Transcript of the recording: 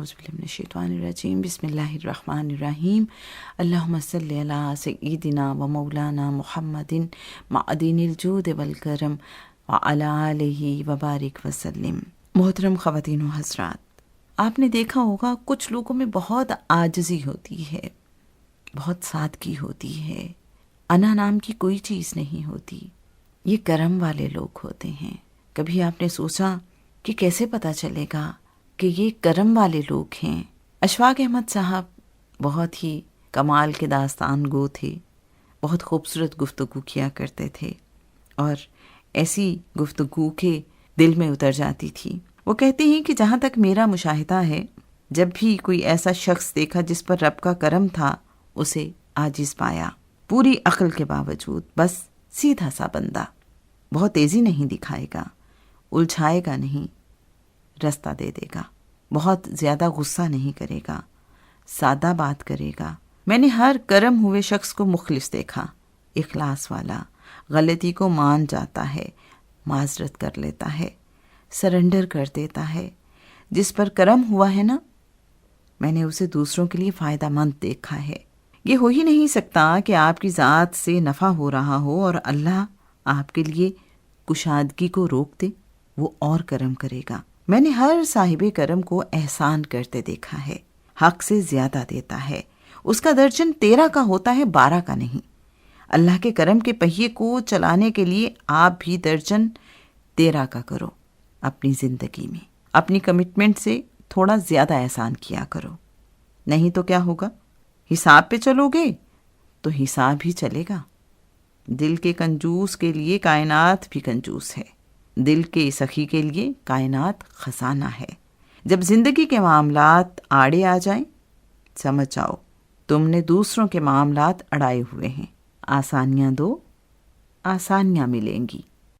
اعوذ باللہ من الشیطان الرجیم بسم اللہ الرحمن الرحیم اللہم صلی علی سیدنا و مولانا محمد معدن الجود والکرم وعلی آلہ وبارک وسلم۔ محترم خواتین و حضرات، آپ نے دیکھا ہوگا کچھ لوگوں میں بہت عاجزی ہوتی ہے، بہت سادگی ہوتی ہے، انا نام کی کوئی چیز نہیں ہوتی۔ یہ کرم والے لوگ ہوتے ہیں۔ کبھی آپ نے سوچا کہ کیسے پتہ چلے گا کہ یہ کرم والے لوگ ہیں؟ اشفاق احمد صاحب بہت ہی کمال کے داستان گو تھے، بہت خوبصورت گفتگو کیا کرتے تھے اور ایسی گفتگو کے دل میں اتر جاتی تھی۔ وہ کہتے ہیں کہ جہاں تک میرا مشاہدہ ہے، جب بھی کوئی ایسا شخص دیکھا جس پر رب کا کرم تھا، اسے عاجز پایا، پوری عقل کے باوجود، بس سیدھا سا بندہ، بہت تیزی نہیں دکھائے گا، الجھائے گا نہیں، رستہ دے دے گا، بہت زیادہ غصہ نہیں کرے گا، سادہ بات کرے گا۔ میں نے ہر کرم ہوئے شخص کو مخلص دیکھا، اخلاص والا، غلطی کو مان جاتا ہے، معذرت کر لیتا ہے، سرنڈر کر دیتا ہے۔ جس پر کرم ہوا ہے نا، میں نے اسے دوسروں کے لیے فائدہ مند دیکھا ہے۔ یہ ہو ہی نہیں سکتا کہ آپ کی ذات سے نفع ہو رہا ہو اور اللہ آپ کے لیے کشادگی کو روک دے، وہ اور کرم کرے گا۔ میں نے ہر صاحب کرم کو احسان کرتے دیکھا ہے، حق سے زیادہ دیتا ہے، اس کا درجن 13 کا ہوتا ہے، 12 کا نہیں۔ اللہ کے کرم کے پہیے کو چلانے کے لیے آپ بھی درجن 13 کا کرو اپنی زندگی میں۔ اپنی کمٹمنٹ سے تھوڑا زیادہ احسان کیا کرو، نہیں تو کیا ہوگا؟ حساب پہ چلو گے تو حساب ہی چلے گا۔ دل کے کنجوس کے لیے کائنات بھی کنجوس ہے، دل کے سخی کے لیے کائنات خزانہ ہے۔ جب زندگی کے معاملات آڑے آ جائیں، سمجھ جاؤ تم نے دوسروں کے معاملات اڑائے ہوئے ہیں۔ آسانیاں دو، آسانیاں ملیں گی۔